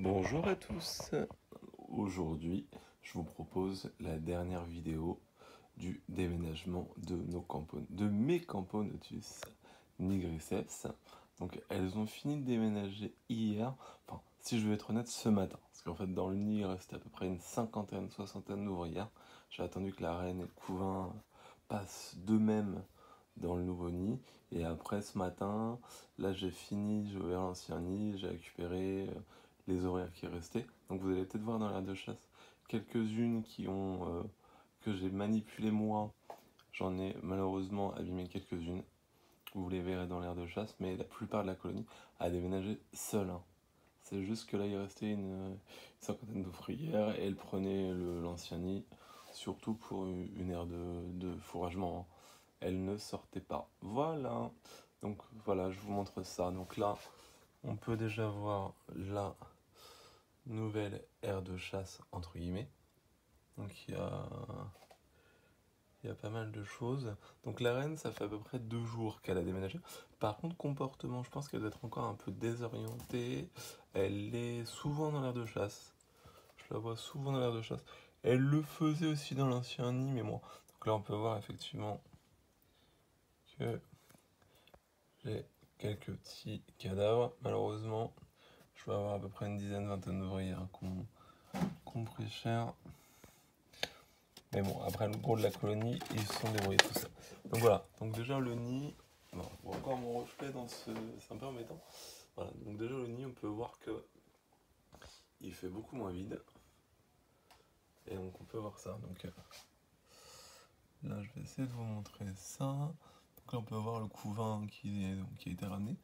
Bonjour à tous. Aujourd'hui, je vous propose la dernière vidéo du déménagement de mes Camponotus nigriceps. Donc elles ont fini de déménager hier, enfin si je veux être honnête ce matin, parce qu'en fait dans le nid il restait à peu près une cinquantaine, soixantaine d'ouvrières. J'ai attendu que la reine et le couvain passent d'eux-mêmes dans le nouveau nid, et après ce matin, là j'ai fini, j'ai ouvert l'ancien nid, j'ai récupéré les horaires qui restaient. Donc vous allez peut-être voir dans l'aire de chasse quelques-unes que j'ai manipulées moi. J'en ai malheureusement abîmé quelques-unes. Vous les verrez dans l'aire de chasse, mais la plupart de la colonie a déménagé seule, hein. C'est juste que là il restait une cinquantaine d'ouvrières et elles prenaient l'ancien nid, surtout pour une aire de fourragement, hein. Elles ne sortaient pas. Voilà. Donc voilà, je vous montre ça. Donc là, on peut déjà voir la nouvelle aire de chasse, entre guillemets. Donc il y a pas mal de choses. Donc la reine, ça fait à peu près 2 jours qu'elle a déménagé. Par contre, comportement, je pense qu'elle doit être encore un peu désorientée. Elle est souvent dans l'aire de chasse. Je la vois souvent dans l'aire de chasse. Elle le faisait aussi dans l'ancien nid, mais bon. Donc là, on peut voir effectivement que j'ai quelques petits cadavres. Malheureusement, je vais avoir à peu près une dizaine, vingtaine d'ouvrières qu'on pris cher. Mais bon, après le gros de la colonie, ils se sont débrouillés tout ça. Donc voilà, donc déjà le nid, bon, on voit encore mon reflet dans ce... c'est un peu embêtant. Voilà, donc déjà le nid, on peut voir que il fait beaucoup moins vide. Et donc on peut voir ça. Donc là, je vais essayer de vous montrer ça. Donc là, on peut voir le couvain qui a été ramené.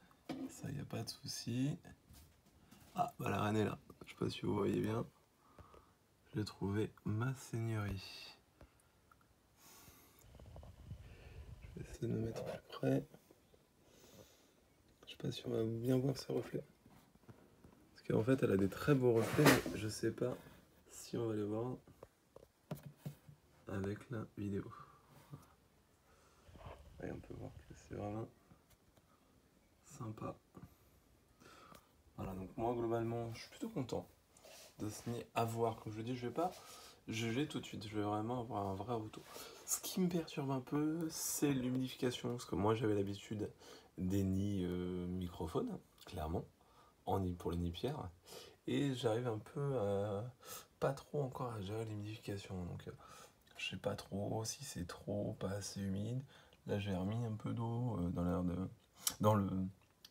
Ça, il n'y a pas de souci. Ah, bah la reine est là. Je sais pas si vous voyez bien. J'ai trouvé ma seigneurie. Je vais essayer de me mettre plus près. Je sais pas si on va bien voir ses reflets. Parce qu'en fait, elle a des très beaux reflets, mais je sais pas si on va les voir avec la vidéo. Et on peut voir que c'est vraiment sympa. Voilà, donc moi globalement, je suis plutôt content de ce nid à voir. Comme je dis, je vais pas juger tout de suite, je vais vraiment avoir un vrai retour. Ce qui me perturbe un peu, c'est l'humidification, parce que moi j'avais l'habitude des nids microphones, clairement, en nid pour les nids pierres, et j'arrive un peu à pas trop encore à gérer l'humidification. Donc je sais pas trop si c'est trop, pas assez humide. Là j'ai remis un peu d'eau dans le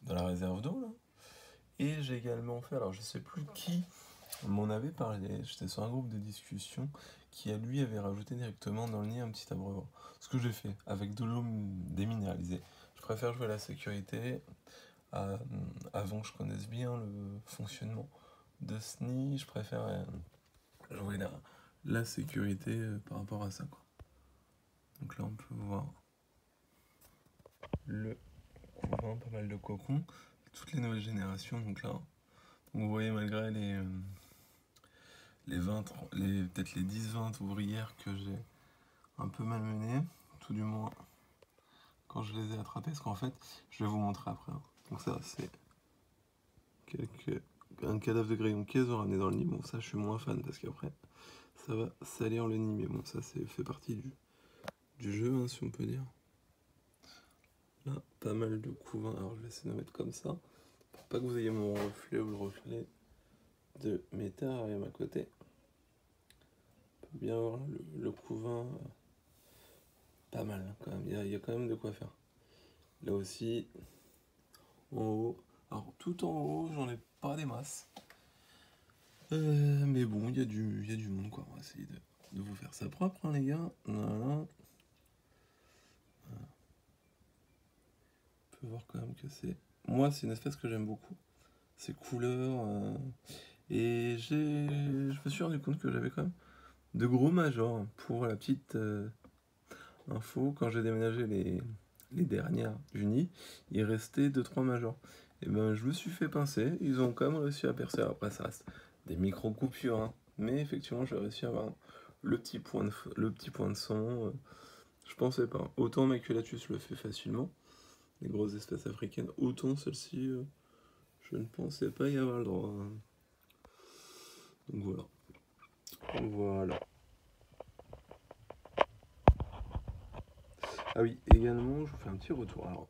dans la réserve d'eau là. Et j'ai également fait, alors je sais plus qui m'en avait parlé, j'étais sur un groupe de discussion qui lui avait rajouté directement dans le nid un petit abreuvoir. Ce que j'ai fait avec de l'eau déminéralisée. Je préfère jouer à la sécurité avant que je connaisse bien le fonctionnement de ce nid. Je préfère jouer la sécurité par rapport à ça, quoi. Donc là on peut voir le couvain, pas mal de cocons, toutes les nouvelles générations. Donc là, vous voyez malgré les 20, peut-être les 10-20 ouvrières que j'ai un peu malmenées, tout du moins quand je les ai attrapées, parce qu'en fait, je vais vous montrer après, hein. Donc ça, c'est un cadavre de grillon qu'elles ont ramené dans le nid. Bon, ça, je suis moins fan, parce qu'après, ça va salir le nid, mais bon, ça, fait partie du jeu, hein, si on peut dire. Là, pas mal de couvains, alors je vais essayer de mettre comme ça, pour pas que vous ayez mon reflet ou le reflet de mes terrariums à côté. On peut bien voir le couvain, pas mal, hein, quand même, il y a quand même de quoi faire. Là aussi, en haut, alors tout en haut, j'en ai pas des masses. Mais bon, il y a du monde, quoi. On va essayer de vous faire ça propre, hein, les gars. Voilà. On peut voir quand même que c'est... Moi, c'est une espèce que j'aime beaucoup. Ces couleurs. Et je me suis rendu compte que j'avais quand même de gros majors. Pour la petite info, quand j'ai déménagé les dernières du nid, il restait 2-3 majors. Et ben, je me suis fait pincer. Ils ont quand même réussi à percer. Après, ça reste des micro-coupures, hein. Mais effectivement, j'ai réussi à avoir le petit point de son. Je pensais pas. Autant Maculatus le fait facilement, les grosses espèces africaines, autant celle-ci, je ne pensais pas y avoir le droit, hein. Donc voilà. Voilà. Ah oui, également, je vous fais un petit retour. Alors,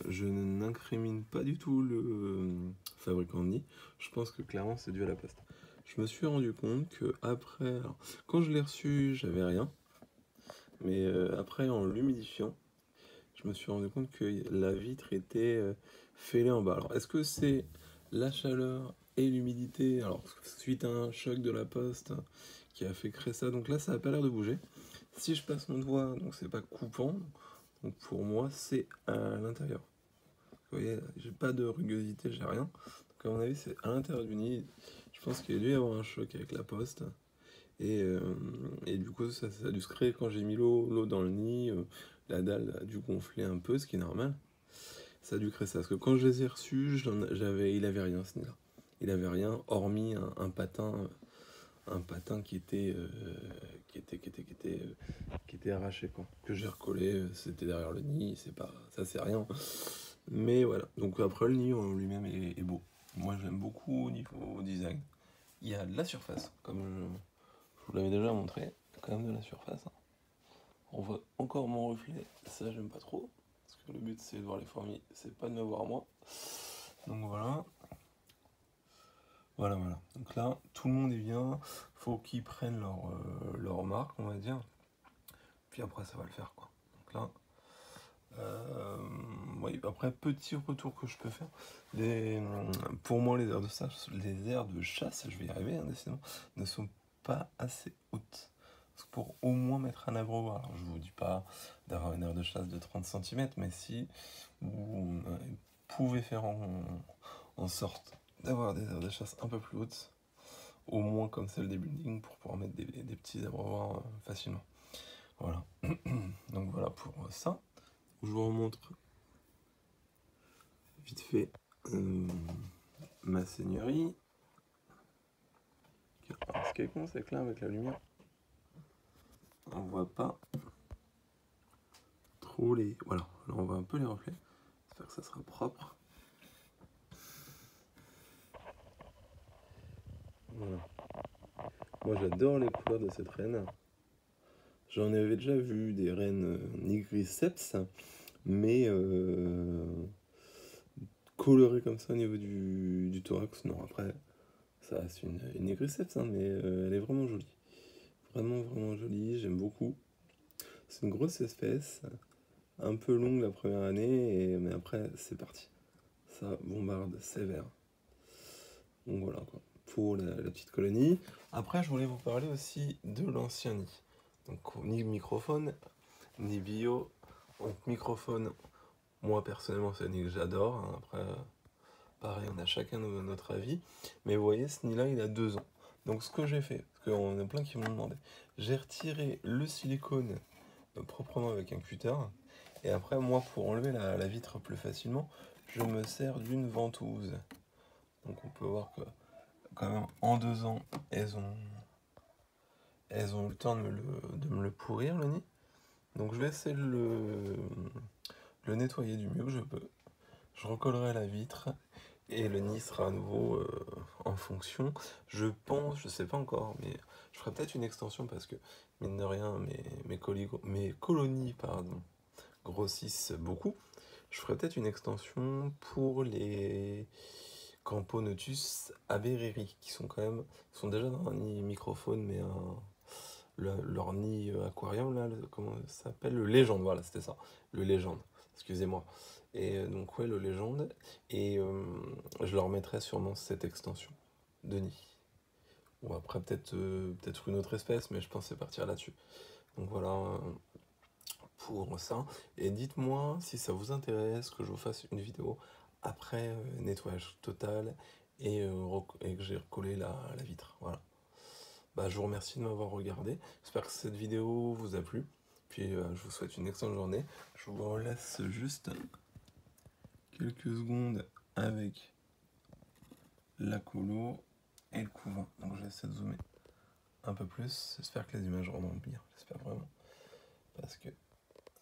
je n'incrimine pas du tout le fabricant de nid. Je pense que clairement, c'est dû à la poste. Je me suis rendu compte que après, alors, quand je l'ai reçu, j'avais rien. Mais après, en l'humidifiant, je me suis rendu compte que la vitre était fêlée en bas. Alors, est-ce que c'est la chaleur et l'humidité, alors suite à un choc de la poste qui a fait créer ça, donc là, ça n'a pas l'air de bouger. Si je passe mon doigt, donc c'est pas coupant, donc pour moi, c'est à l'intérieur. Vous voyez, j'ai pas de rugosité, j'ai rien. Donc à mon avis, c'est à l'intérieur du nid. Je pense qu'il y a dû y avoir un choc avec la poste. Et du coup, ça a dû se créer quand j'ai mis l'eau dans le nid. La dalle a dû gonfler un peu, ce qui est normal. Ça a dû créer ça. Parce que quand je les ai reçus, il avait rien ce nid-là. Il avait rien, hormis un patin qui était arraché, quoi. Que j'ai recollé, c'était derrière le nid, ça c'est rien. Mais voilà. Donc après, le nid en lui-même est beau. Moi, j'aime beaucoup au niveau design. Il y a de la surface, comme je vous l'avais déjà montré. Il y a quand même de la surface. On voit encore mon reflet. Ça, j'aime pas trop. Parce que le but, c'est de voir les fourmis. C'est pas de me voir moi. Donc voilà. Voilà. Donc là, tout le monde est bien. Faut qu'ils prennent leur marque, on va dire. Puis après, ça va le faire, quoi. Donc là. Oui, après, petit retour que je peux faire. Pour moi, les aires de chasse, je vais y arriver, hein, décidément, ne sont pas assez hautes. Parce que pour au moins mettre un abreuvoir, alors je vous dis pas d'avoir une aire de chasse de 30 cm, mais si vous pouvez faire en sorte d'avoir des aires de chasse un peu plus hautes, au moins comme celle des buildings, pour pouvoir mettre des petits abreuvoirs facilement. Voilà. Donc voilà pour ça. Je vous remontre vite fait ma seigneurie. Alors, ce qui est con, c'est que là, avec la lumière, on voit pas trop les... Voilà, là on voit un peu les reflets. J'espère que ça sera propre. Voilà. Moi j'adore les couleurs de cette reine. J'en avais déjà vu des reines nigriceps, mais colorées comme ça au niveau du thorax. Non, après, ça c'est une nigriceps, hein, mais elle est vraiment jolie. Vraiment jolie, j'aime beaucoup. C'est une grosse espèce, un peu longue la première année, mais après c'est parti. Ça bombarde sévère. Donc voilà quoi, pour la petite colonie. Après, je voulais vous parler aussi de l'ancien nid. Donc ni microphone, ni bio. Donc microphone, moi personnellement c'est un nid que j'adore. Hein. Après, pareil, on a chacun notre avis. Mais vous voyez, ce nid-là, il a 2 ans. Donc ce que j'ai fait, parce qu'on a plein qui m'ont demandé, j'ai retiré le silicone proprement avec un cutter. Et après, moi, pour enlever la vitre plus facilement, je me sers d'une ventouse. Donc on peut voir que quand même en 2 ans, elles ont eu le temps de me le pourrir le nid. Donc je vais essayer de le nettoyer du mieux que je peux. Je recollerai la vitre et le nid sera à nouveau en fonction. Je pense, je sais pas encore, mais je ferai peut-être une extension parce que mine de rien, mes colonies grossissent beaucoup. Je ferai peut-être une extension pour les Camponotus abereri, qui sont sont déjà dans un nid microphone, mais leur nid aquarium, là, comment ça s'appelle? Le légende, voilà, c'était ça, le légende, excusez-moi. Et donc ouais, le légende, et je leur mettrai sûrement cette extension de nid. Ou après peut-être une autre espèce, mais je pensais partir là-dessus. Donc voilà pour ça. Et dites-moi si ça vous intéresse que je vous fasse une vidéo après nettoyage total et que j'ai recollé la vitre. Voilà. Bah, je vous remercie de m'avoir regardé. J'espère que cette vidéo vous a plu. Puis je vous souhaite une excellente journée. Je vous laisse juste quelques secondes avec la colo et le couvent. Donc je vais essayer de zoomer un peu plus. J'espère que les images rendront bien. J'espère vraiment. Parce que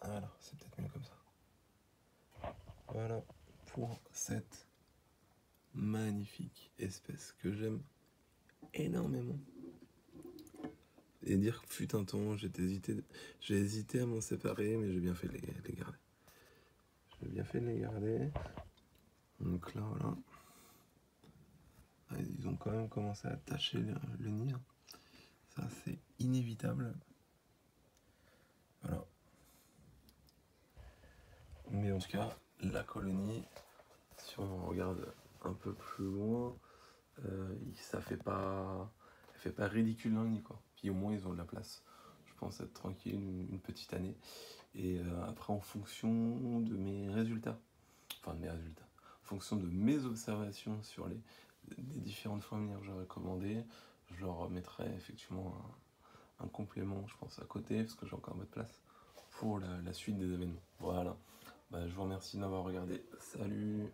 voilà, c'est peut-être mieux comme ça. Voilà pour cette magnifique espèce que j'aime énormément. Et dire que fut un temps, j'ai hésité à m'en séparer, mais j'ai bien fait de les garder. J'ai bien fait de les garder. Donc là, voilà. Ils ont quand même commencé à tacher le nid. Ça, c'est inévitable. Voilà. Mais en tout cas, la colonie, si on regarde un peu plus loin, ça fait pas ridicule dans le nid, quoi. Puis au moins, ils ont de la place. Je pense être tranquille une petite année. Et après, en fonction de mes résultats, en fonction de mes observations sur les différentes fourmilières que j'aurais commandées, je leur mettrai effectivement un complément, je pense, à côté, parce que j'ai encore un peu de place pour la suite des événements. Voilà. Je vous remercie d'avoir regardé. Salut!